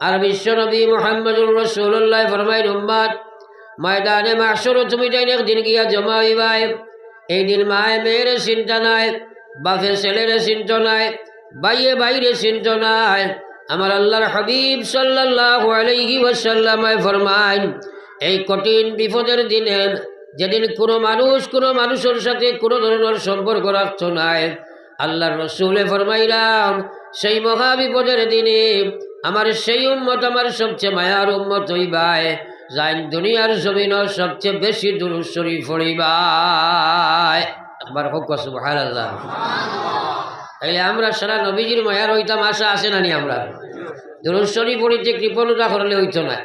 আর বিশ্ব নবী মুহাম্মদুর রাসূলুল্লাহ ফরমাইন, উম্মত ময়দানে মাহশর তুমি যাই একদিন গিয়া জমা হইবাই। এই দিন মায়ে মেয়ের চিন্তা নাই, বাপে ছেলের চিন্তা নাই, বাইয়ে বাইরে চিন্তা নাই। আমার আল্লাহর হাবিব সাল্লাল্লাহু আলাইহি ওয়াসাল্লাম ফরমাইন, এই কঠিন বিপদের দিনে যেদিন কোনো মানুষের সাথে কোনো ধরনের সম্পর্ক রাখত নাই, আল্লাহর রসুলে ফরমাইলাম সেই মহা বিপদের দিনে আমার সেই উম্মত আমার সবচেয়ে মায়ার উম্মত হইবাই, যাই দুনিয়ার জমিন সবচেয়ে বেশি দুরূদ শরীফ পড়িবাই। একবার হোক সুবহানাল্লাহ। তাইলে আমরা সারা নবীজির মায়ার হইতাম, আশা আছে নানি? আমরা দুরূদ শরীফ পড়িতে কৃপণতা করলে হইতো না।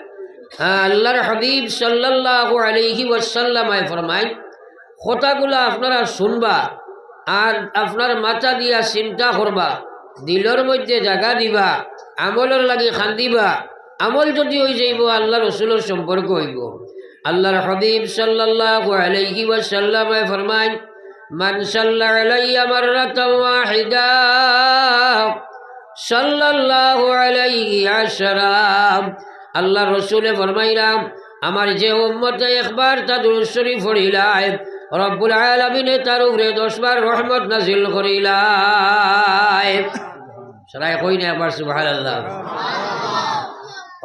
আল্লাহর হাবিব সাল্লাল্লাহু আলাইহি ওয়াসাল্লাম ফরমাইন, কথাগুলা আপনারা শুনবা আর আপনার মাথা দিয়া চিন্তা করবা, দিলের মধ্যে জায়গা দিবা, আমলের লাগি খান্দিবা। আমল যদি হয়ে যাইব আল্লাহ রসুলের সম্পর্ক হইব। আল্লাহর হাবিব সাল্লাল্লাহু আলাইহি ওয়াসাল্লাম ফরমাইন, মান সাল্লা আলাইয়া মাররাতান ওয়াহিদা সাল্লাল্লাহু আলাইহি আশরা। আল্লাহর রসুলে ফরমাইলাম, আমার যে উম্মতে একবার তা দুরূদ শরীফ পড়িলায়, রব্বুল আলামিনে তার উপরে 10 বার রহমত নাজিল করিলায়। সবাই কই না একবার সুবহানাল্লাহ।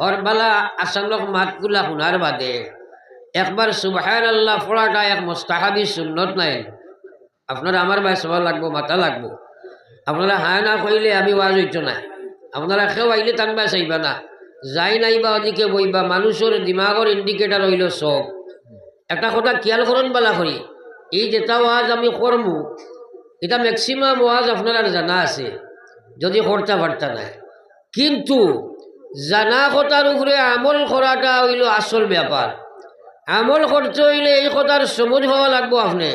और बाला आसाम लोग मातकुल्ला हुनार बादे একবার সুবহানাল্লাহ পড়াটা এক মুস্তাহাবি সুন্নত নাই। আপনারা আমার ভাই সবার লাগবো, মাথা লাগবো। আপনারা হ্যাঁ না কইলে আমি ওয়াজ হইতো না। আপনারা কেউ আইলে টানবা চাইবা না, যাই নাইবা ওদিকে বইবা। মানুষের দিমাগর ইন্ডিকেটার হইল চোখ। একটা কথা খেয়াল করুন বালা করি, এই যেটা ওয়াজ আমি করমু এটা ম্যাক্সিমাম ওয়াজ আপনারা জানা আছে যদি করতে পারতা না, কিন্তু জানা কথার উপরে আমল করাটা হইল আসল ব্যাপার। আমল করতে হইলে এই কথার সমুজ হওয়া লাগবো। আপনি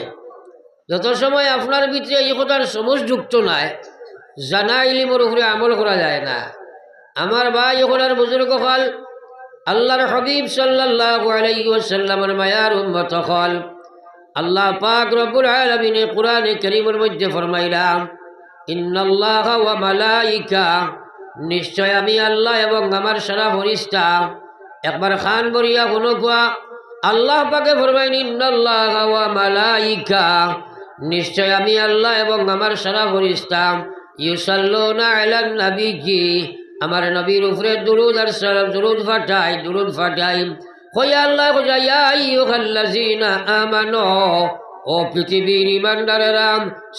যত সময় আপনার ভিতরে এই কথার সমুজ যুক্ত নাই, জানা ইলিমের উপরে আমল করা যায় না। আমার ভাই ওখানের বুজুর্গ হল, আল্লাহর হাবিব সাল্লাল্লাহু আলাইহি ওয়াসাল্লামের মায়ার উম্মত হল, আল্লাহ পাক রব্বুল আলামিন কোরআনে কারীমের মধ্যে ফরমাইলাম, ইন্নাল্লাহা ওয়া মালাইকা, নিশ্চয় আমি আল্লাহ এবং আমার সারা ফেরেশতা। একবার খান বরিয়া কোনো কোয়া আল্লাহ পাকে ফরমাইন, ইন্নাল্লাহা ওয়া মালাইকা, নিশ্চয় আমি আল্লাহ এবং আমার সারা ফেরেশতা, ইউসাল্লুনা আলান নবীজি, আমার নবীর উপরে দুরূদ আর সালাম দুরূদ ফাটাই। কয়া আল্লাহ কয়া, ইয়া আইয়ুহাল্লাযীনা আমানু, ও পৃথিবীর ঈমানদারেরা,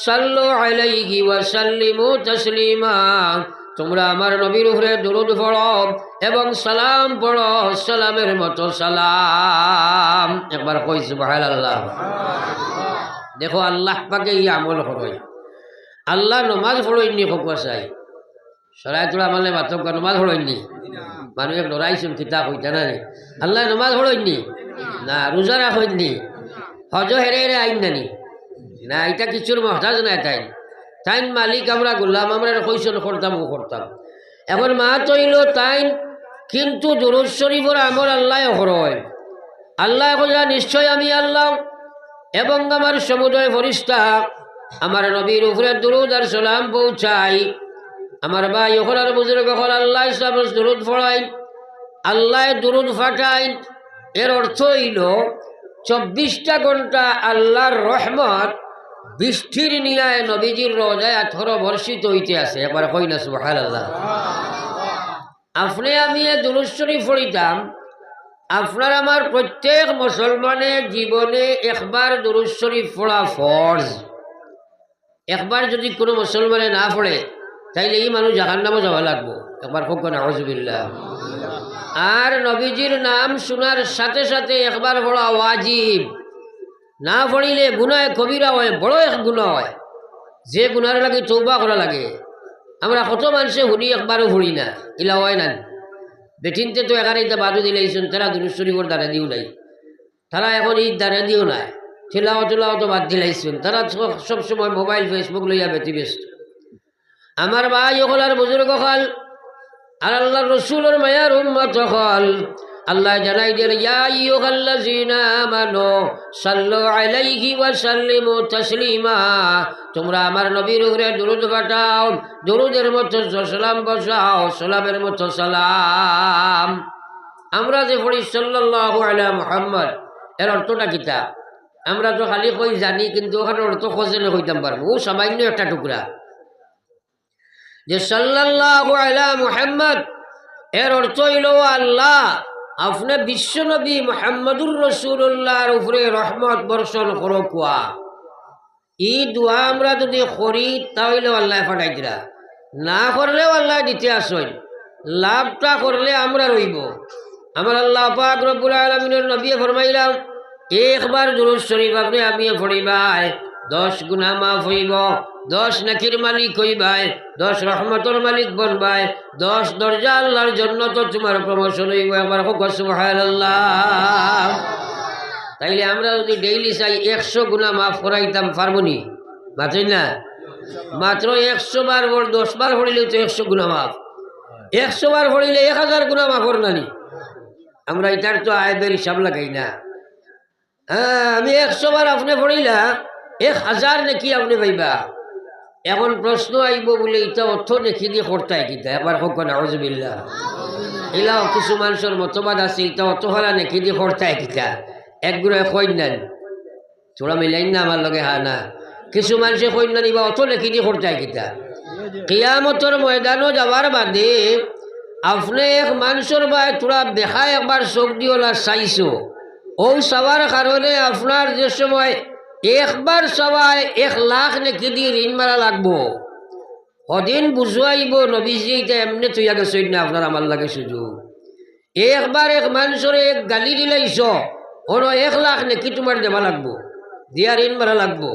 সাল্লু আলাইহি ওয়া সাল্লিমু তাসলিমা, তোমরা আমার নবীর উপরে দুরূদ পড়ো এবং সালাম পড়ো, সালামের মতো সালাম। একবার কই সুবহানাল্লাহ। দেখো আল্লাহ পাকে এই আমল করই। আল্লাহ নমাজ পড়ইনি খোকা চাই সরাই তোরা মানে মাত্র নমাজ পড়ইনি মানুষ লড়াইছুন কিতাব হইতা না। আল্লাহ নমাজ পড়ইনি না, রোজা রাখইনি, হজ হেরে হেরে আইন নানি না, এটা কিছুর মহতাজ নাই। তাইন মালিক আমরা গোলাম, আমরা কইসন করতাম ও করতাম। এখন মা তৈল তাইন, কিন্তু দুরূদ শরীফের আমল আল্লাহ হয়। আল্লাহ কইলা, নিশ্চয় আমি আল্লাহ এবং আমার সমুদয় ফেরেশতা আমার নবীর উপরে দুরূদ আর সালাম পৌঁছাই। আমার ভাই ওখানে বুজুর্গ হল, আল্লাহ সব দুরূদ পড়াই, আল্লাহ দুরূদ ফাটাই। এর অর্থ হইল 24টা ঘন্টা আল্লাহর রহমত বৃষ্টির নিয়ায় নবীজির রোজায় 18 বর্ষিত হইতে আছে। একবার কই না সুবহানাল্লাহ। আপনি আমি দুরূদ শরীফ পড়িতাম, আপনার আমার প্রত্যেক মুসলমানের জীবনে একবার দুরূদ শরীফ পড়া ফরজ। একবার যদি কোনো মুসলমানে না পড়ে তাইলে এই মানুষ জাহান্নামে যাওয়া লাগবো। একবার হোক না আউযুবিল্লাহ। আর নবীজির নাম শোনার সাথে সাথে একবার পড়া ওয়াজিব। না পড়িলে গুনাহ কবিরা হয়, বড় এক গুনাহ হয়, যে গুনার লাগে তওবা করা লাগে। আমরা কত মানুষে শুনি একবারও পড়ি না, ইলা হয় না। বেঠিনতে তো এখানে বাদু দিলেইছেন, তারা দুরূদ শরীফের দ্বারা দিও নাই, তারা এখন ঈদ দ্বারা দিও নাই, ঠেলাও তো বাদ দিলাইছেন। তারা সবসময় মোবাইল ফেসবুক লইয়া ব্যতিব্যস্ত। আমার ভাই হল আর বুজুর্গ হল আর আল্লাহর রসুলের মায়ার উম্মত হল, আল্লাহ জানাই দেন ইয়া আইয়ুহাল্লাযীনা আমানু সাল্লু আলাইহি ওয়া সাল্লিমু তাসলিমা, তোমরা আমার নবীর উপরে দুরূদ পাঠাও, দুরূদের মতো সালাম বসাও, সালামের মতো সালাম। আমরা যে পড়ি সাল্লাল্লাহু আলা মুহাম্মদ, এর অর্থটা কিতা? আমরা তো খালি কই জানি, কিন্তু ওখানে অর্থ খোঁজে না কইতাম পারবো। ও সামান্য একটা টুকরা যে সাল্লাল্লাহু আলা মুহাম্মদ, এর অর্থ হইল আল্লাহ আপনি বিশ্বনবী মুহাম্মদুর রাসূলুল্লাহর উপরে রহমত বর্ষণ করো। কোয়া ই দোয়া আমরা যদি করি তাহলে আল্লাহ ফাটাই দিলা, না করলেও আল্লাহ দিতে আসেন। লাভটা করলে আমরা রইব। আমার আল্লাহ পাক রব্বুল আলামিনের নবী ফরমাইলাম, একবার দুরূদ শরীফ আপনি আমি পড়িবাই 10 গুনাহ মাফ হইব, 10 নেকির মালিক হইবাই, 10 রহমতের মালিক বনবাই, 10 দরজা আল্লাহর জন্য তো তোমার প্রমোশন হইব। একবার হোক সুবহানাল্লাহ। তাইলে আমরা যদি ডেইলি চাই 100 গুনাহ মাফ করাইতাম পারবনি? মাত্রই না, মাত্র 100 বার 10 বার পড়িলেও তো 100 গুনাহ মাফ। 100 বার পড়িলে 1000 গুনাহ মাফ করনানি। আমরা এটার তো আয়বের হিসাব লাগাই না। হ্যাঁ, আমি 100 বার আপনি পড়িলা 1000 নাকি আপনি পাইবা। এখন প্রশ্ন আইব বলে এটা অর্থ দেখি দিয়ে করতায় কিতা? এবার হোক নাউযুবিল্লাহ। এলাও কিছু মানুষের মতবাদ আছে এটা অত হলা নাকি দিয়ে করতায় কিতা? একগুলো কইন নেন, তোরা মিলাইন না আমার লগে। হা না, কিছু মানুষে কইন না নিবা অত লেখি দিয়ে করতায় কিতা? কিয়ামতের ময়দানও যাওয়ার বাদে আপনি এক মানুষের বা তোরা দেখা একবার চোখ দিও না চাইছো, ও চাওয়ার কারণে আপনার যে সময় একবার চাওয়ায় 1 লাখ নাকি দিয়ে ঋণ মারা লাগবো। সদিন বুঝাইব নবীজি এটা এমনি তুইয়া গেছেন না আপনার আমার লাগে সুযোগ। একবার এক মানুষের এক গালি দিলাইছ, ওর 1 লাখ নাকি তোমার দেওয়া লাগবো, দিয়া ঋণ মারা লাগবো।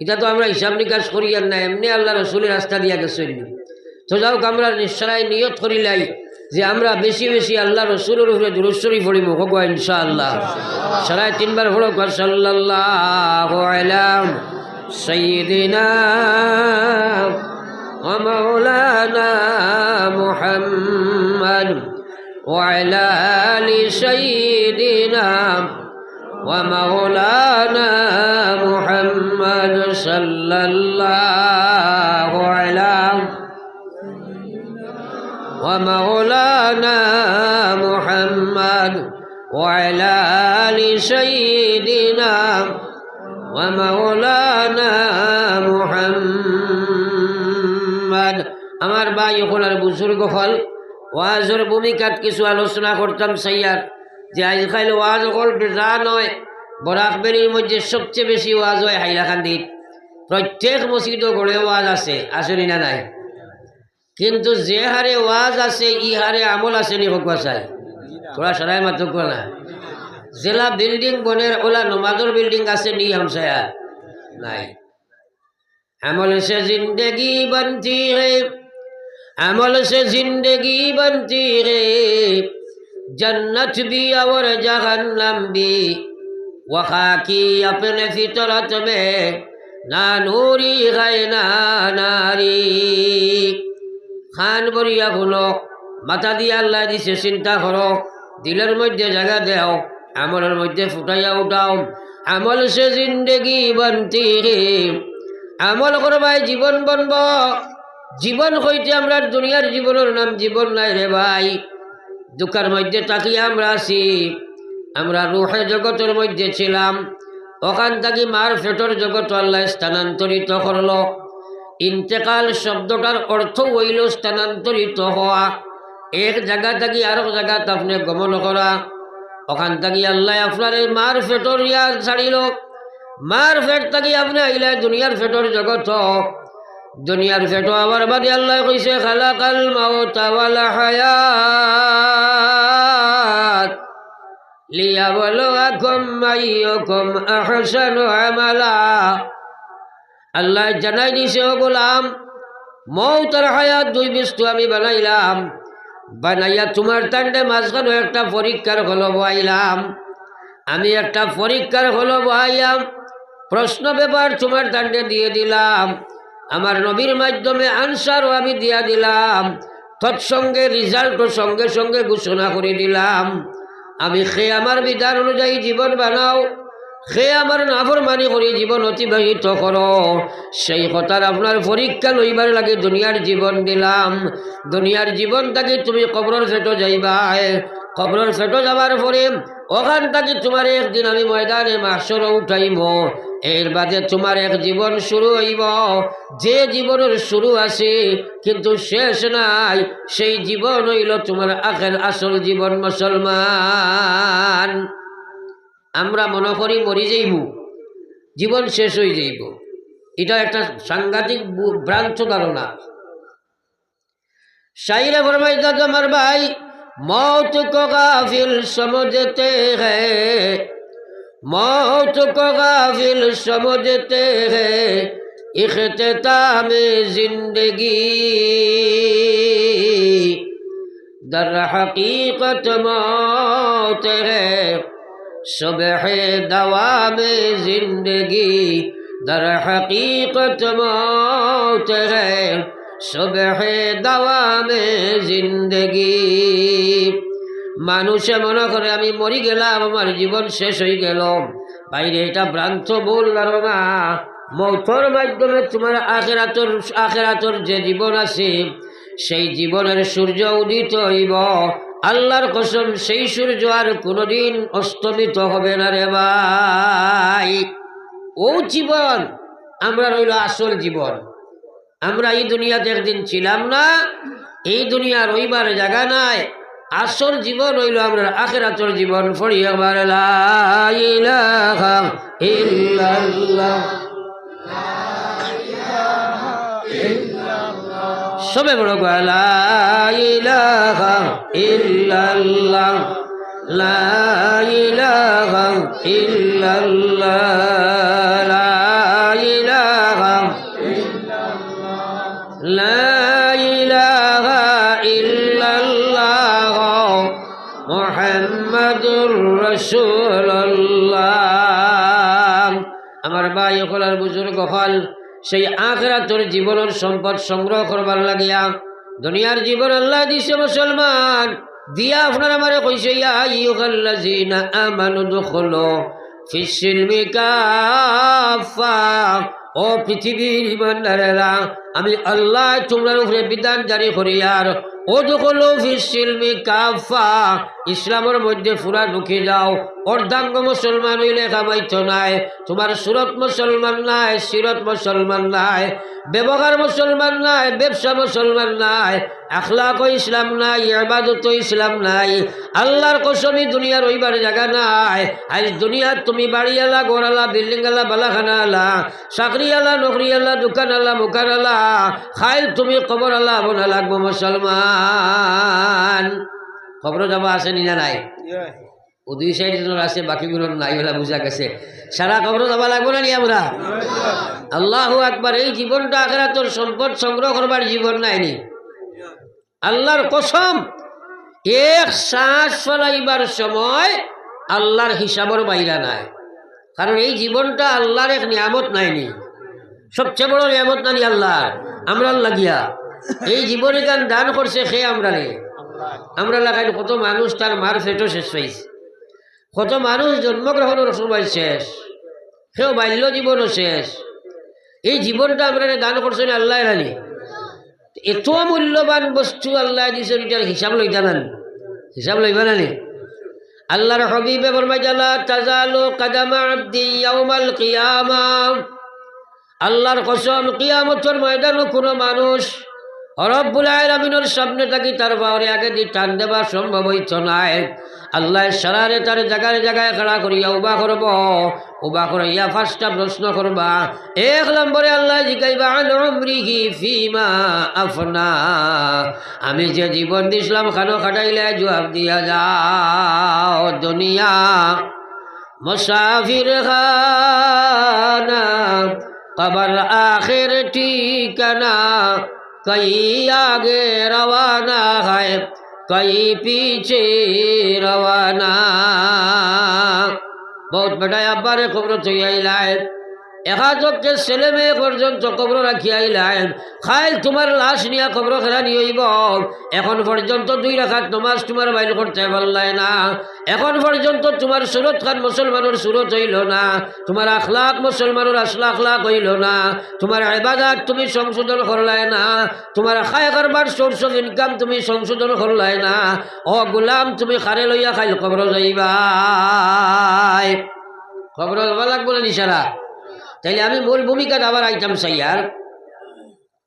এটা তো আমরা হিসাব নিকাশ করি আর না, এমনি আল্লাহ রসুলের রাস্তা দিয়া গেছেন। তো যাও আমরা নিশ্চয় নিয়ত করিলাই যে আমরা বেশি বেশি আল্লাহ রসুলের উপরে দুরূদ শরীফ পড়িব। হোক ইনশাআল্লাহ। সারায় 3 বার হলো সাল্লাল্লাহু আলা সাইয়্যিদিনা ওয়া মাওলানা মুহাম্মদ ওয়া আলা আলি সাইয়্যিদিনা ওয়া মাওলানা মুহাম্মদ সাল্লাল্লাহু আলা ومولانا محمد وعلى آل سيدنا ومولانا محمد। আমার ভাই ওখানের বুজুর্গ হল ওয়াজের ভূমিকাত কিছু আলোচনা করতাম সাইয়ার, যে আজকাল ওয়াজ হল বেজা নয়। বরাকবেরির মধ্যে সবচেয়ে বেশি ওয়াজ হয় হাইলাকান্দিত। প্রত্যেক মসজিদ গড়ে ওয়াজ আছে, আসেনি না নাই? কিন্তু যে হারে ওয়াজ আছে ই হারে আমল আছে নি? হোক চাই তোরা সারাই মাত্র না। জেলা বিল্ডিং বনের ওলা নমাজর বিল্ডিং আছে নি? হামসায়া নাই। আমল সে জিন্দগি বনতি হে, আমল সে জিন্দগি বনতি হে, जन्नत भी और जहन्नम भी वखा की अपने फितरत में ना नूरी है ना नारी। খান বরিয়া শুনো, মাথা দিয়ে আল্লাহ দিছে চিন্তা করো, দিলের মধ্যে জায়গা দেও, আমলের মধ্যে ফুটাইয়া উঠাও। আমল সে জিন্দগি বনতি হে, আমল করবাই জীবন বনব। জীবন হইতে আমরা দুনিয়ার জীবনের নাম জীবন নাই রে ভাই। দুঃখের মধ্যে তাকিয়ে আমরা আছি। আমরা রুহে জগতের মধ্যে ছিলাম, ওখান থেকে মার ফেটর জগৎ আল্লাহ স্থানান্তরিত করলো। ইন্তেকাল শব্দটার অর্থ হইল স্থানান্তরিত হওয়া, এক জায়গা থেকে আরো জায়গাতে আপনি গমন করা। ওখান থেকে আল্লাহ আপনার মার ফেটর ইয়া ছাড়িল, মার ফেট থেকে আপনি আইলে দুনিয়ার ফেটর জগৎ। দুনিয়ার ফেটো আবার বাদে আল্লাহ কইছে খালাকাল মাউতা ওয়াল হায়াত লিয়াবলুয়াকুম আইয়ুকুম আহসানু আমালা। আল্লাহ জানাই দিছে ও গোলাম, মৌত আর হায়াত 2 বস্তু আমি বানাইলাম, বানাইয়া তোমার তান্ডে মাঝখানে একটা পরীক্ষার হলো বহাইলাম। আমি একটা পরীক্ষার হলো বহাইলাম, প্রশ্ন পেপার তোমার তান্ডে দিয়ে দিলাম, আমার নবীর মাধ্যমে আনসারও আমি দিয়া দিলাম, তৎসঙ্গে রিজাল্টও সঙ্গে সঙ্গে ঘোষণা করে দিলাম। আমি খে আমার বিধান অনুযায়ী জীবন বানাও, খে আমার নাফরমানি করে জীবন অতিবাহিত করো। সেই কথার আপনার পরীক্ষা লইবার লাগে দুনিয়ার জীবন দিলাম। দুনিয়ার জীবন থাকি তুমি কবরের ফেটো যাইবাই, কবরের ফেটো যাবার পরে ওখান থেকে তোমার একদিন আমি ময়দানে মাসর উঠাইব। এর বাদে তোমার এক জীবন শুরু হইব, যে জীবনের শুরু আছে কিন্তু শেষ নাই, সেই জীবন হইল তোমার আখের আসল জীবন। মুসলমান, আমরা মনে করি মরি যাইব, জীবন শেষ হয়ে যাইব। এটা একটা সাংঘাতিক ভ্রান্ত ধারণা। শাইরে ফরমাইতা আমার ভাই, मौत को गाफिल समझते हैं, मौत को गाफिल समझते हैं, इख्तिताम जिंदगी दर हकीकत मौत है, सुबह दवाम जिंदगी दर हकीकत मौत है, सुबह दवामे जिंदगी। মানুষে মনে করে আমি মরি গেলাম, আমার জীবন শেষ হয়ে গেল। বাইরে এটা ভ্রান্ত ভুল ধারণা। মৌতর মাধ্যমে তোমার আখেরাতর যে জীবন আছে, সেই জীবনের সূর্য উদিত হইব। আল্লাহর কসম, সেই সূর্য আর কোনোদিন অস্তমিত হবে না রে ভাই। ও জীবন আমরা রইল আসল জীবন। আমরা এই দুনিয়াতে একদিন ছিলাম না, এই দুনিয়া রইবার জায়গা নাই। আসল জীবন হইল আমরা আখিরাতের জীবন। পড়ি আমার লা ইলাহা ইল্লাল্লাহ, সবে বড় লা ইলাহা ইল্লাল্লাহ, লা ইলাহা ইল্লাল্লাহ, লা ইলাহা লা ইলাহা ইল্লাল্লাহ মুহাম্মাদুর রাসূলুল্লাহ। আমার ভাই হলার বুজুর্গ হল, সেই আখিরাতের জীবনের সম্পদ সংগ্রহ করবার লাগিয়া দুনিয়ার জীবন আল্লাহ দিছে মুসলমান দিয়া আপনার আমারে কইছে, ইয়া আইয়ুহাল্লাযীনা আমানু দুখুলু ফিস-সিলমি কাফা। ও পৃথিবীর ইমানদারেরা, আমি আল্লাহ তোমরার উপরে বিধান জারি করি, আর উদখুলু ফিস-সিলমি কাফা, ইসলামের মধ্যে পুরা ঢুকে যাও। অর্ধাঙ্গ মুসলমান হইলে কামাইতো নাই, তোমার সুরত মুসলমান নাই, সিরত মুসলমান নাই, ব্যবহার মুসলমান নাই, ব্যবসা মুসলমান নাই, আখলাক ইসলাম নাই, ইবাদত ইসলাম নাই। আল্লাহর কসমি দুনিয়ার ওইবার জায়গা নাই। আজ দুনিয়ার তুমি বাড়িওয়ালা, ঘোরালা, বিল্ডিং আলা, বালাখানা আলা, চাকরি আলা, নকরি আলা, দোকান আলা, মুখার আলা, খাইল তুমি কবর আলা বনা লাগবো। মুসলমান, খবর যাবা আছে না নাই? ও দুই সাইড আছে, বাকিগুলো নাই বলে বুঝা গেছে। সারা খবর যাবা লাগবো না নি আমরা? আল্লাহু আকবার। এই জীবনটা আখিরাতের সম্পদ সংগ্রহ করবার জীবন নাইনি। আল্লাহর কসম, এক শ্বাস ফলাইবার সময় আল্লাহর হিসাবের বাইরা নাই। কারণ এই জীবনটা আল্লাহর এক নিয়ামত নাইনি, সবচেয়ে বড় নিয়ামত নানি আল্লাহর। আমরা লাগিয়া এই জীবনে গান দান করছে সে আমরা লাগাই। কত মানুষ তার মার ফেটও শেষ পাইছে, কত মানুষ জন্মগ্রহণের সময় শেষ, সেও বাল্য জীবনও শেষ। এই জীবনটা আমরা দান করছেন আল্লাহ রানি। এত মূল্যবান বস্তু আল্লাহ দিয়েছেন, এটার হিসাব লইতা না, হিসাব লইবা নানি। আল্লাহর হাবিবে ফরমাইছে, লা তাজালু কাদামা আবদি ইয়াউমাল কিয়ামাহ। আল্লাহর কসম, কিয়ামতের ময়দানে কোনো মানুষ রব্বুল আলামিনের সামনে থাকি তার বাওরে আগে দিয়ে টান দেওয়া সম্ভব হইত নাই। আল্লাহ সারারে তার জায়গায় জায়গায় খাড়া করিয়া উবা করব, উবা করিয়া ফার্স্টটা প্রশ্ন করবা। এক নম্বরে আল্লাহ জিজ্ঞাইবা, আন উমরিহি ফিমা আফনা, আমি যে জীবন দিছিলাম খানো খাটাইলে জবাব দিয়া যাও। দুনিয়া মুসাফির খানা, কবর আখির ঠিকানা, कई आगे रवाना है कई पीछे रवाना। बहुत बड़ा अब्बारे खबर तो यही लाए। একাজকে ছেলে মেয়ে পর্যন্ত কবর রাখিয়া আইলেন, খাইল তোমার লাশ নিয়ে কবর খেলা নিয়ে হইব। এখন পর্যন্ত 2 রাকাত নমাজ তোমার বাইল করতে পারলাই না, এখন পর্যন্ত তোমার সুরত খান মুসলমানের সুরত হইল না, তোমার আখলাক মুসলমানের আখলাক হইল না, তোমার ইবাদত তুমি সংশোধন করলাই না, তোমার খায় করবার সোর্স অফ ইনকাম তুমি সংশোধন করলাই না। ও গোলাম, তুমি খারে লইয়া খাইল কবর যাইবা, খবর হওয়া লাগবো না নিশারা। তাইলে আমি মূল ভূমিকা আবার আইতাম সাইয়ার।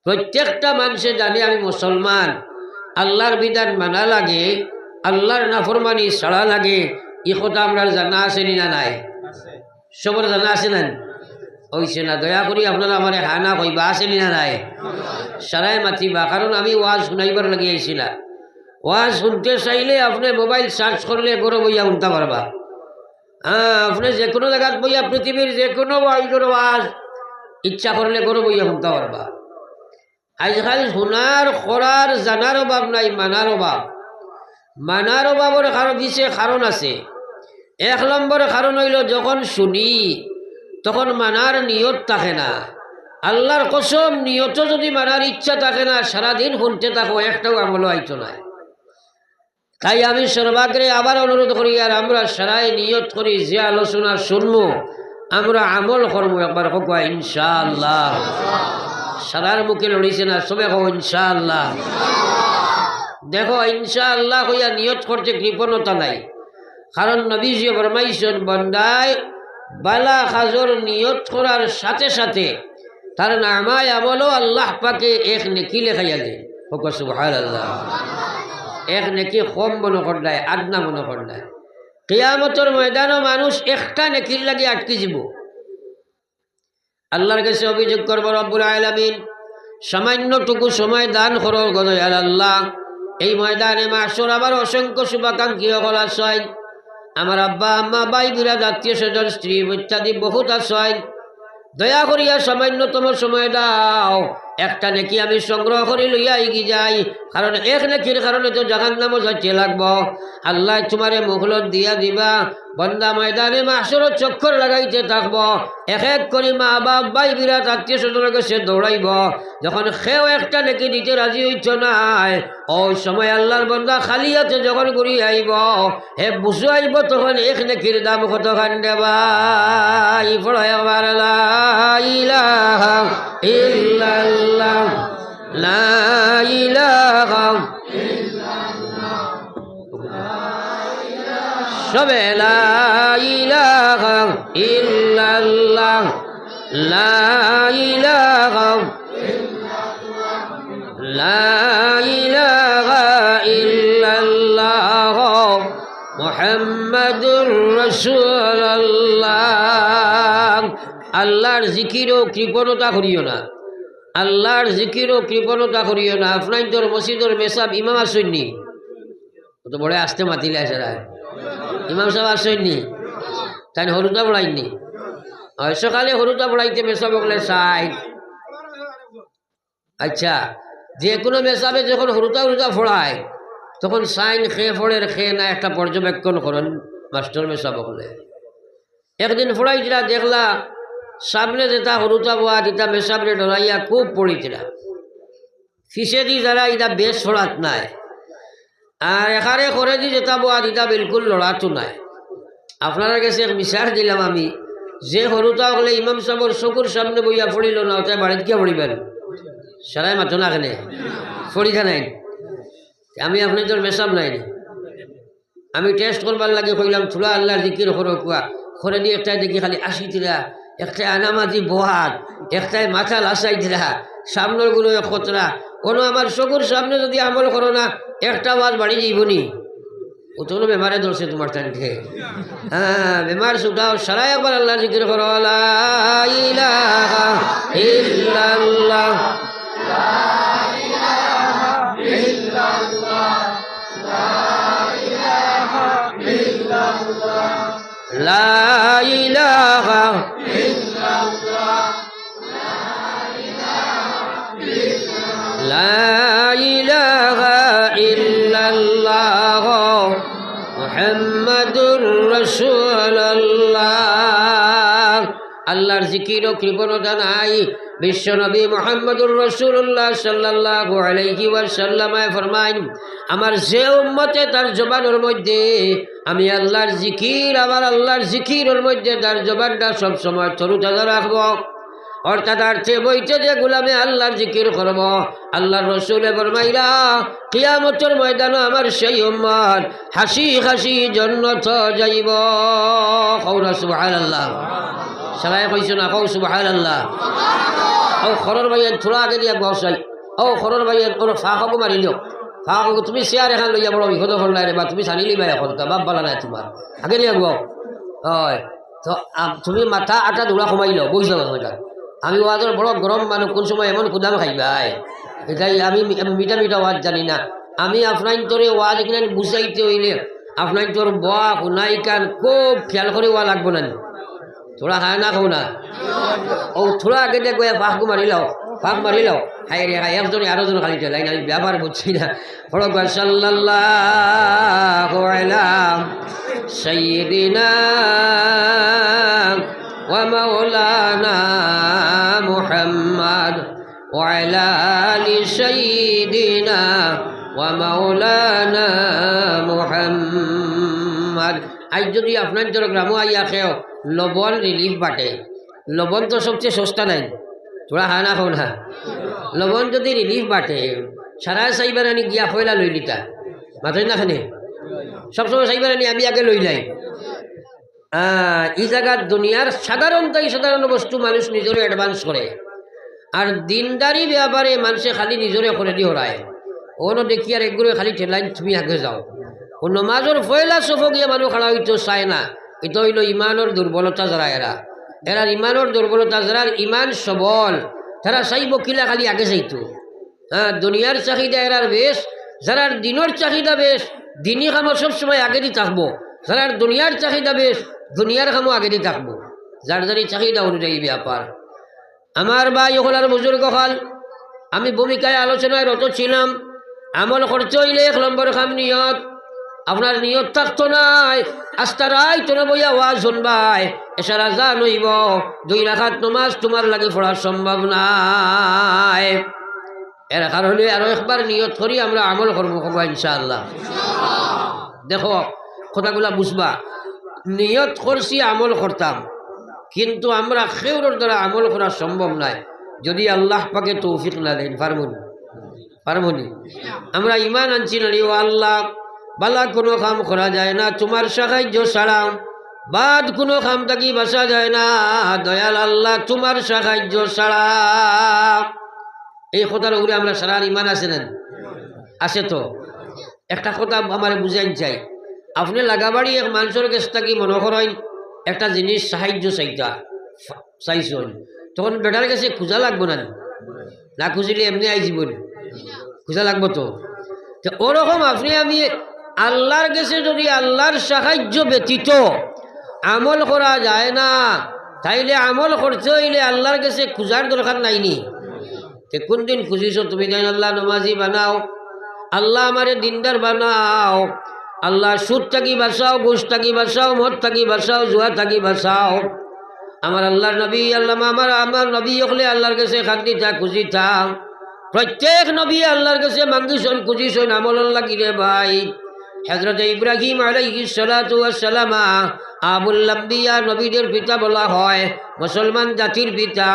প্রত্যেকটা মানুষে জানে আমি মুসলমান, আল্লাহর বিধান মানা লাগে, আল্লাহর নাফরমানি ছাড়া লাগে। ই কথা আপনার জানা আছে না নাই? সবার জানা আছে না? হইছে না? দয়া করি আপনারা আমার হানা কইবা আছে না নাই? সারাই মাতিবা, কারণ আমি ওয়াজ শুনাইবার লাগে আইছি না। ওয়াজ শুনতে চাইলে আপনি মোবাইল সার্চ করলে গরো বইয়া শুনতে পারবা। আপনি যে কোনো জায়গায় বইয়া পৃথিবীর যে কোনো ওয়াজ ইচ্ছা করলে গরো বইয়া শুনতে পারবা। আজকাল শোনার করার জানার অভাব নাই, মানার অভাব। মানার অভাবের কারণ আছে। 1 নম্বর কারণ হইল, যখন শুনি তখন মানার নিয়ত থাকে না। আল্লাহর কসম, নিয়ত যদি মানার ইচ্ছা থাকে না, সারাদিন শুনতে থাকো, একটাও আমল আইতো না। তাই আমি সর্বাগ্রে আবার অনুরোধ করি, আর আমরা সারাই নিয়ত করি যে আলোচনা শুনবো আমরা আমল করবো। একবার হোক ইনশাআল্লাহ। সারার মুখে লড়িছে না, সবে হোক ইনশাআল্লাহ। দেখো, ইনশাআল্লাহ হইয়া নিয়ত করতে কৃপণতা নাই, কারণ নবীজি ফরমাইছেন বান্দায় বালা কাজর নিয়ত করার সাথে সাথে তার নামায় আমলও আল্লাহ পাকে এক নেকি লেখাইয়া দেয়। হোক সুবহানাল্লাহ। এক নেকি কম মনে করলায়, আদনা মনে করলায়। কিয়ামতের ময়দানও মানুষ একটা নেকির লাগে আটকে যাব। আল্লাহর কাছে অভিযোগ করব, রব্বুল আলামিন সামান্যটুকু সময় দান করো গো দয়াল আল্লাহ। এই ময়দানে মাশর আবার অসংখ্য শুভাকাঙ্ক্ষী সকল আছেন, আমার আব্বা আম্মা ভাই বিরাট আত্মীয় স্বজন স্ত্রী ইত্যাদি বহুত আছেন। দয়া করিয়া সামান্যতম সময় দাও, একটা নেকি আমি সংগ্রহ করে লইয়া এগিয়ে যাই, কারণ এক নেকির কারণে তো জাহান্নামও যাইতে লাগবো। আল্লাহ তোমারে মুখলত দিয়া দিবা, বন্দা ময়দানে মাশর চক্কর লাগাইতে থাকব, এক এক করে মা বাপ ভাই বিরাট আত্মীয় স্বজনের কাছে দৌড়াইব। যখন সেও একটা নেকি দিতে রাজি হইত নাই, ওই সময় আল্লাহর বন্দা খালি হাতে যখন ঘুরি আইব, হে বুঝু আইব, তখন এক নেকির দাম কত খান দেবা। আবার লা ইলাহা ইল্লাল্লাহ, লা ইলাহা সবে লা ইলাহা ইল্লাল্লাহ, লা ইলাহা লা ইলাহা ইল্লাল্লাহ মুহাম্মাদুর রাসূলুল্লাহ। আল্লাহর জিকিরও কৃপণতা করিও না, আল্লাহর জিকিরও কৃপণতা করিও না। আপনার তোর মসজিদের মেসাব ইমাম আসেননি, তো বড় আসতে মাতিলে আসে ইমাম সাহেব আসেননি, তাই হরুদা পড়াইনি। সকালে হরুদা পড়াইতে মেসাব বলে চাই। আচ্ছা, যে কোনো মেসাবে যখন হরুদা ফোড়ায় তখন সাইন খেয়ে ফোড়ের খেয়ে না একটা পর্যবেক্ষণ করেন মাস্টার মেসাব বলে। একদিন ফোড়াইছিলা, দেখলা সামনে যেটা হরুতা বোয়া দিতা মেসাবরে ডরাইয়া খুব পড়িছিলা, ফিসে দি যারা ইটা বেশ ফোড়াত নাই, আর এখানে করে দি যেটা বোয়া দিতা বিলকুল লড়াতো নাই। আপনার কাছে এক মিশার দিলাম আমি, যে হরুতা হলে ইমাম সাহেবের চকুর সামনে বইয়া পড়িল না, ওটাই বাড়িতে গিয়ে পড়িবেন, সারাই মাথো না কেনে পড়িখা নাই। আমি আপনি তোর মেসাব নাই, আমি টেস্ট করবার লাগে কইলাম থুলা আল্লাহর জিকির করো কুয়া করে দিয়ে একটাই দেখি খালি আসি দিলা, একটাই আনামাজি বহাত, একটাই মাথা লাসাই দিলা, সামনের গুলো খতরা। কোনো আমার চকুর সামনে যদি আমল করো না, একটা ওয়াজ বাড়ি যাইবনি, ও তো বেমারে ধরছে তোমার টানকে। হ্যাঁ, বেমার ছুটাও, সারাই একবার আল্লাহর জিকির করো, লা ইলাহা ইল্লাল্লাহ, লা ইলাহা ইল্লাল্লাহ, লা ইলাহা ইল্লাল্লাহ, লা ইলাহা ইল্লাল্লাহ, লা ইলাহা ইল্লাল্লাহ মুহাম্মাদুর রাসূলুল্লাহ। আল্লাহর জিকিরও কৃপণতা নাই। বিশ্বনবী মুহাম্মদুর রাসূলুল্লাহ সাল্লাল্লাহু আলাইহি ওয়াসাল্লাম ফরমায়, আমার যে উম্মতে তার জবানের মধ্যে আমি আল্লাহর জিকির, আমার আল্লাহর জিকিরের মধ্যে তার জবানটা সবসময় তরুতাজা রাখবো, অর্থাৎ আর চেয়ে বইতে যে গোলামে আল্লাহর জিকির করব, আল্লাহর রসুলে ফরমাইলা কিয়ামতের ময়দানে আমার সেই উম্মত হাসি হাসি জান্নাত যাইব। কওনা সুবহানাল্লাহ। সবাই কইছো না? কও সুবহানাল্লাহ। ও খরর ভাইয়ের থোড়া আগে দিয়া বসাই। ও খরর ভাইয়ের কোনো ফাঁকও মারিলিও, ফাঁক তুমি চেয়ার এখন লইয়া বড় বিপদ হল না রে বা তুমি জানিলি ভাই এখন তো বাপ বলা নাই তোমার আগে নিয়ে গো। হয় তো তুমি মাথা আটা দৌড়া কমাইল বুঝলো সময়টা। আমি ওয়াজের বড় গরম মানুষ, কোন সময় এমন কুদাম খাইবাই এটাই আমি মিঠা মিঠা ওয়াজ জানি না। আমি আপনার তোরে ওয়াজ এখানে বুঝাইতে হইলে আপনার তোর বয়া শুনাই কান খুব খেয়াল করে ওয়া লাগবো না। থোড়া খায় না খাও না ও থোড়া আগে দেখো ফাঁকু মারি লাও, ফাঁক মারি লাও। হাই রে হাই একজনে আরো জন খালি লাইন আমি ব্যাপার বুঝছি না। ফরক সাল্লাল্লাহু আলা সাইয়্যিদিনা ওয়া মাওলানা মুহাম্মদ ওয়া আলা আলি সাইয়্যিদিনা ওয়া মাওলানা মুহাম্মদ। আজ যদি আপনার তোর গ্রামও আইয়া খেও লবণ রিলিফ বাটে, লবণ তো সবচেয়ে সস্তা নাই, তোরা হা না খাও না। লবণ যদি রিলিফ বাটে সারা চাইবার আনি গিয়া ফয়লা লই লিতা মাথায় না খানে সবসময় চাইবার আনি আমি আগে লই লাই। এই জায়গার দুনিয়ার সাধারণ বস্তু মানুষ নিজরে অ্যাডভান্স করে, আর দিনদারি ব্যাপারে মানুষে খালি নিজরে করে দি হরায়। ওনো দেখি আর একগুলো খালি ঠেলাইন তুমি আগে যাও। ও নমাজের ফয়লা সফ গিয়ে মানুষ খাড়া হইতো চায় না। এটা হইল ইমানের দুর্বলতা যারা এরা ইমানের দুর্বলতা যারা ইমান সবল তারা চাইব কিলা খালি আগে যাইতো। দুনিয়ার চাহিদা এরার বেশ, যারা দিনের চাহিদা বেশ দিনই কামো সবসময় আগে দিয়ে থাকবো, যারা দুনিয়ার চাহিদা বেশ দুনিয়ার কামো আগে দিয়ে থাকবো। যার যারি চাহিদা অনুযায়ী ব্যাপার। আমার ভাই ওখান বুজুর্গ হল, আমি ভূমিকায় আলোচনায় রত ছিলাম। আমল করতে হইলে 1 নম্বর কাম নিয়ত। আপনার নিয়ত থাকতো নাই আস্তা রাই তোরা বইয়া ওয়াজ শুনবাই এসারা যা নইব 2 রাকাত নামাজ তোমার লাগে পড়া সম্ভব নাই। এর কারণে আরো একবার নিয়ত করি আমরা আমল করবো ইনশাআল্লাহ। দেখো কথাগুলা বুঝবা, নিয়ত করছি আমল করতাম, কিন্তু আমরা খেউরের দ্বারা আমল করা সম্ভব নাই যদি আল্লাহ পাকে তৌফিক না দেন। পারবনি আমরা ইমান আনছি না ও আল্লাহ বালা কোনো কাম করা যায় না তোমার সাহায্য ছাড়া, বাদ কোনো কাম থাকি বাঁচা যায় না দয়াল আল্লাহ তোমার সাহায্য ছাড়া। এই কথার উপরে আমরা সারা ইমান আছে না? আছে তো। একটা কথা আমার বুঝাইন চাই, আপনি লাগাবাড়ি এক মানুষের কাছ থাকি মনে করেন একটা জিনিস সাহায্য চাইছেন, তখন বেটার কাছে খোঁজা লাগবো না? না খুঁজিলে এমনি আই জীবন খোঁজা লাগবো তো। ওরকম আপনি আমি আল্লাহর কাছে যদি আল্লাহর সাহায্য ব্যতীত আমল করা যায় না, তাইলে আমল করতে হইলে আল্লাহর কাছে খুঁজার দরকার নাইনি। কোন দিন খুঁজিছ তুমি? দেন আল্লাহ নমাজি বানাও, আল্লাহ আমারে দিনদার বানাও, আল্লাহ সুদ থাকি বাঁচাও, ঘুষ থাকি বাঁচাও, মদ থাকি বাঁচাও, জুয়া থাকি বাঁচাও। আমার আল্লাহর নবী আল্লাহ আমার নবী হলে আল্লাহর কাছে খান্তি থাক খুঁজি থাক। প্রত্যেক নবী আল্লাহর কাছে মাঙ্গিছন খুঁজিছন আমল লাগিলে ভাই। হযরত ইব্রাহিম আলাইহিস সালাতু ওয়াস সালাম আবুল আম্বিয়া নবীদের পিতা বলা হয়, মুসলমান জাতির পিতা।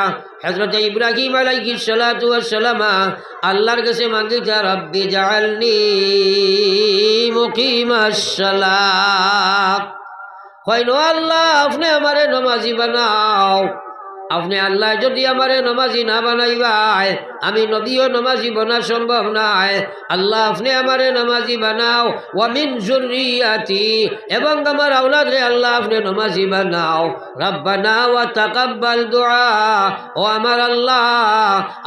হযরত ইব্রাহিম আলাইহিস সালাতু ওয়াস সালাম আল্লাহর কাছে মাঙ্গিছা রব্বি জাআলনি মুকিমাস সালাত। কইল আল্লাহ আপনি আমারে নামাজি বানাও। আপনি আল্লাহ যদি আমারে নামাজি না বানাইবাই আমি নবীও নামাজি বানা সম্ভব নাই। আল্লাহ আপনি আমারে নামাজি বানাও, ওয়া মিন যুররিয়াতি এবং আমার আওলাদ রে আল্লাহ আপনি নামাজি বানাও। রব্বানা ওয়া তাকাব্বাল দুআ, ও আমার আল্লাহ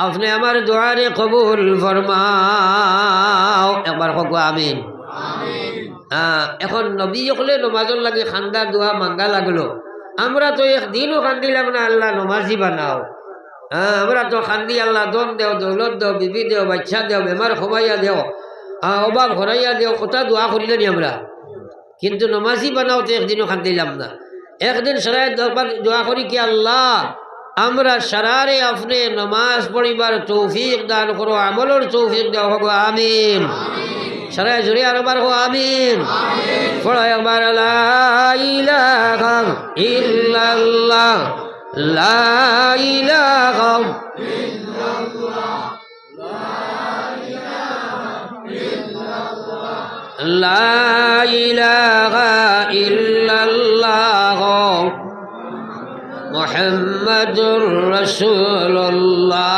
আপনি আমার দোয়া রে কবুল ফরমাও। একবার হোক আমিন। এখন নবী হলে নমাজের লাগে খান্দা দোয়া মাঙ্গা লাগলো। আমরা তো একদিনও খান্দিলাম না আল্লাহ নমাজি বানাও। আমরা তো খান্দি আল্লাহ দন দেও, দৌলত দেও, বিবি দেও, বাচ্চা দেও, বেমার খমাইয়া দেও, অভাব হরাইয়া দেও, কথা দোয়া করিলাম আমরা, কিন্তু নমাজি বানাও তো একদিনও খান্দিলাম না। একদিন সারায় দোয়া করি কি আল্লাহ আমরা সারারে আপনি নমাজ পড়িবার তৌফিক দান করো, আমলের তৌফিক দাও হোক, আমিন। সারায় জুড়ে আরবার হো আমিন। পড়ো একবার লা ইলাহা ইল্লাল্লাহ, লা ইলাহা লা ইলাহা ইল্লাল্লাহ মুহাম্মাদুর রাসূলুল্লাহ।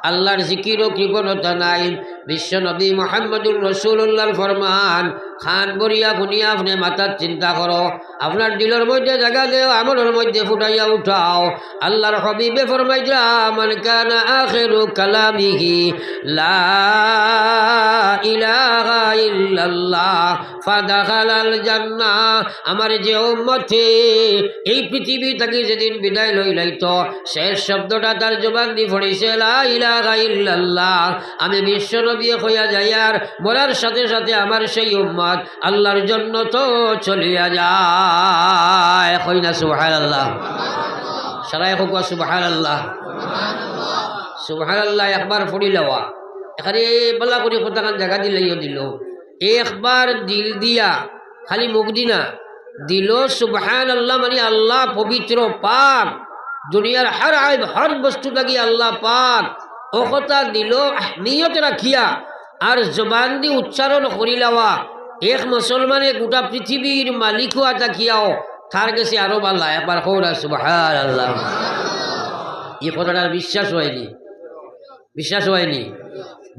আল্লাহর জিকিরও কৃপণতা নাই। বিশ্ব নবী মুহাম্মদুর রাসূলুল্লাহর ফরমান খান বরিয়া গুনিয়া আপনি মাথার চিন্তা করো, আপনার দিলের মধ্যে জায়গা দেও, আমলের মধ্যে ফুটাইয়া উঠাও। আল্লাহর হাবিবে ফরমাইলা মান কানা আখিরু কালামিহি লা ইলাহা ইল্লাল্লাহ ফাদাখালাল জান্নাহ। আমার যে উম্মতে এই পৃথিবী থেকে যেদিন বিদায় লইলাইতো শেষ শব্দটা তার জবান দিয়ে পড়িছে লা ইলাহা ইল্লাল্লাহ। আমি বিশ্ব নবী হইয়া যাই আর মরার সাথে সাথে আমার সেই উম্মত আল্লাহর জন্য তো চলিয়া যায়। কই না সুবহানাল্লাহ? সবাই হোক সুবহানাল্লাহ। সুবহানাল্লাহ একবার পড়ি লওয়া এখানে বলা করি কোথাকান জায়গা দিলেও দিল একবার দিল দিয়া, খালি মুখ দিনা দিল সুবহানাল্লাহ মানে আল্লাহ পবিত্র পাক, দুনিয়ার হর আইব হর বস্তু থাকি আল্লাহ পাক ও কথা দিল নিয়ত রাখিয়া আর জবান দিয়ে উচ্চারণ করি লওয়া। এক মুসলমানে গোটা পৃথিবীর মালিক হওয়া থাকিয়াও তার কাছে আরো ভালো। একবার কৌরা সুবহানাল্লাহ। এই কথাটার বিশ্বাস হয়নি, বিশ্বাস হয়নি,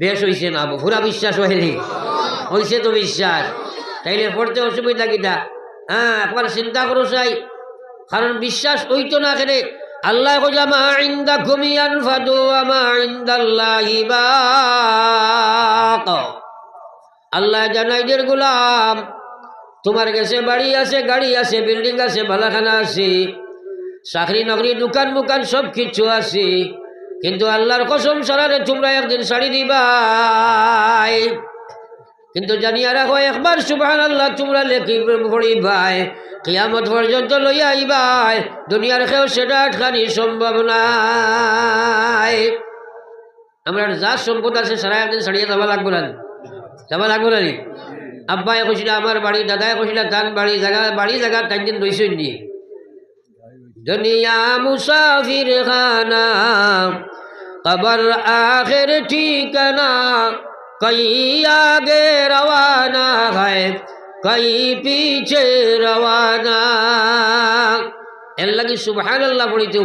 বেশ হয়েছে না পুরা বিশ্বাস হয়নি, হয়েছে তো বিশ্বাস। তাইলে পড়তে অসুবিধা কিটা? হ্যাঁ একবার চিন্তা করো চাই, কারণ বিশ্বাস হইতো না কেন। আল্লাহ কইলা মা ইনদাকুম ইয়ানফাদু ওয়া মা ইনদাল্লাহি বাক। আল্লাহ জানাইদের গোলাম তোমার কাছে বাড়ি আছে, গাড়ি আছে, বিল্ডিং আছে, বালাখানা আছে, চাকরি নকরি, দোকান মুকান সব কিছু আছে, কিন্তু আল্লাহর কসম সারারে তোমরা একদিন ছাড়ি দিবাই। কিন্তু জানিয়া রাখো একবার সুবহানাল্লাহ তোমরা লেখি পড়িবাই, কিয়ামত পর্যন্ত লইয়া আইবাই, দুনিয়ার কেউ সেটা আটকানি সম্ভব নাই। আমরা যার সম্পদ আছে সারা একদিন ছাড়িয়ে যাওয়া লাগবো না, যাওয়া লাগবো না। আব্বাই কইছিল আমার বাড়ি, দাদাই কইছিল তার বাড়ি, জায়গা 3 দিন রইছেন নি। দুনিয়া মুসাফির খানা কবর আখির ঠিকানা, কই আগে রওয়ানা হয় কই পিছে রওয়ানা। এর লাগি সুবহানাল্লাহ পড়িতে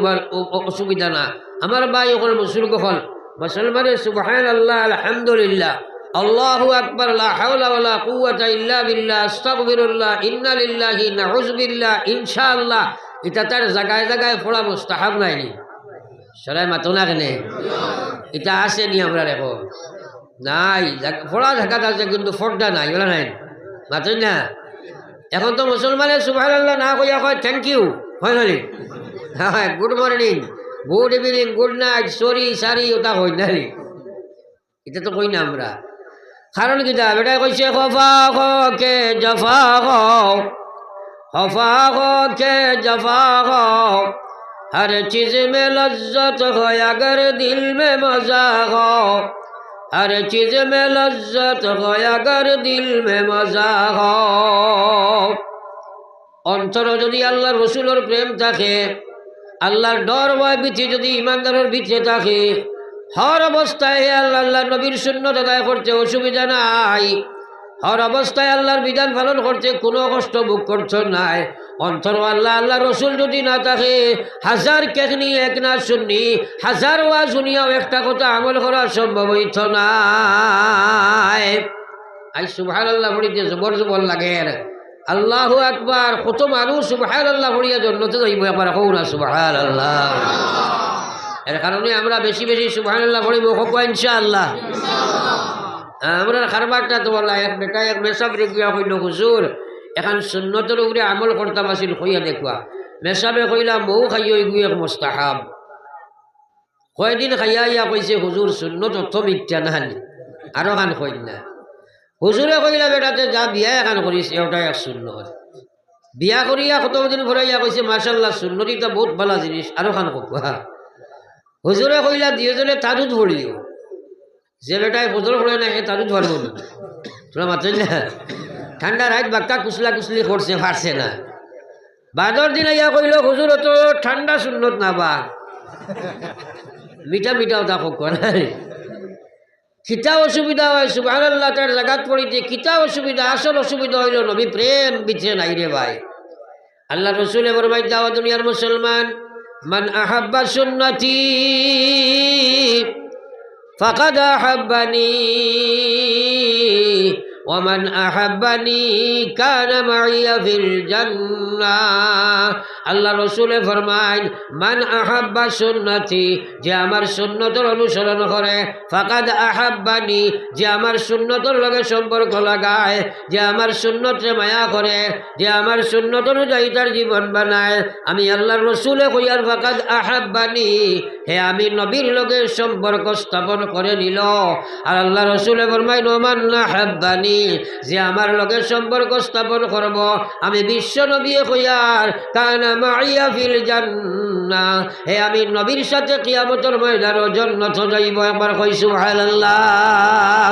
অসুবিধা না। আমার ভাই ওখানে বুজুর্গ হল মুসলমানের সুবহানাল্লাহ আলহামদুলিল্লাহ আল্লাহু আকবার লা হাওলা ওয়ালা কুওয়াতা ইল্লা বিল্লাহ আস্তাগফিরুল্লাহ ইন্না লিল্লাহি নাউযু বিল্লাহ ইনশাআল্লাহ এটা তার জায়গায় জায়গায় পড়া মুস্তাহাব নাইনি। সরাই মাতো না কেনে এটা আছে নি আমরা রেখো নাই, পড়া ঢাকাত আছে কিন্তু ফর্দা নাই, বলা নাই মাতই না। এখন তো মুসলমানের সুবহানাল্লাহ না কইয়া কয় থ্যাংক ইউ, হয় নানি? হ্যাঁ good morning, good evening, good night, sorry সারি ওটা হই না, এটা তো কই না আমরা। কারণ কিতা বেটাই কইছে খফা কে জফা खफा हो के जफा हो, हर चीज में लज्जत हो अगर दिल में मजा हो, हर चीज में लज्जत हो अगर दिल में मजा हो। অন্তর যদি আল্লাহর রসুলের প্রেম থাকে, আল্লাহর ডর ভয় ভীতি যদি ইমানদারের ভিতরে থাকে, হর অবস্থায় আল্লাহ নবীর সুন্নাত আদায় করতে অসুবিধা নাই, হর অবস্থায় আল্লাহর বিধান পালন করতে কোনো কষ্ট ভোগ করছো নাই। অন্তর আল্লাহ রসুল যদি না থাকে, হাজার কেখনি এক না শুননি, হাজার ওয়া শুনিয়াও একটা কথা আমল করা সম্ভব হইত নাই। আই সুবহানাল্লাহ পড়িতে জবর জবর লাগে, আল্লাহু আকবার। কত মানুষ সুবহানাল্লাহ পড়িয়া জন্নতে যাইব, একবার কও না সুবহানাল্লাহ। এর কারণে আমরা বেশি বেশি সুবহানাল্লাহ পড়িব, হোক ইনশাআল্লাহ। আমরা কারবারটা তো বলা এক বেটা এক মেসাব রেগুয়া কইল হুজুর এখন সুন্নতের উপরে আমল করতাম আসিল, কইয়া দেখবা। মেসাবে কইলা মৌ খাইও এগুলো এক মুস্তাহাব। কয়দিন খাইয়া ইয়া কইছে হুজুর সুন্নত অত মিথ্যা নাহানি, আরো খান কইল না। হুজুরে কইলা বেটাতে যা বিয়া এখান করিস ওটা এক সুন্নত, বিয়া করিয়া কতদিন ভরাইয়া কইছে মাশাল্লাহ সুন্নতিটা বহুত ভালো জিনিস আরো খান কবা হুজুরে কইলা দুইজনে তাজুদ পড়িও যে বেটায় ফজর পড়ে না সে তাজুদ পড়ব না তোরা মাত্র না ঠান্ডা রাত বাক্কা কুসলা কুসলি করছে পারছে না বাদর দিন আইয়া কইল হুজুর তো ঠান্ডা সুন্নত না বা মিঠা মিঠাও তা হোক কিতা অসুবিধা হয় সুবহানাল্লাহ তার জাগাত পড়িতে কিতা অসুবিধা আসল অসুবিধা হইল নবী প্রেম বিছে নাই রে ভাই আল্লাহ রসুলে বরমাই দাওয়া দুনিয়ার মুসলমান মান আহাব্বা সুন্নতি ফাকাদ আহাব্বানি ওমান আহাব্বানি কানা মাইয়া ফিল জান্নাহ আল্লাহ রসুলে ফরমাইন মান আহাব্বা সুন্নতি যে আমার সুন্নতর অনুসরণ করে ফাকাদ আহাব্বানি যে আমার সুন্নতর লগে সম্পর্ক লাগায় যে আমার সুন্নতে মায়া করে যে আমার সুন্নত অনুযায়ী তার জীবন বানায় আমি আল্লাহর রসুলে কইয়ার ফাকাদ আহাব্বানি হে আমি নবীর লগে সম্পর্ক স্থাপন করে নিল আর আল্লাহ রসুলে ফরমাইন ওমান আহাব্বানি যে আমার লগে সম্পর্ক স্থাপন করব আমি বিশ্ব নবী কইয়ার কানা মাইয়া ফিল জান্নাহ হে আমি নবীর সাথে কিয়ামতের ময়দানে জান্নাতে যাইব একবার কই সুবহানাল্লাহ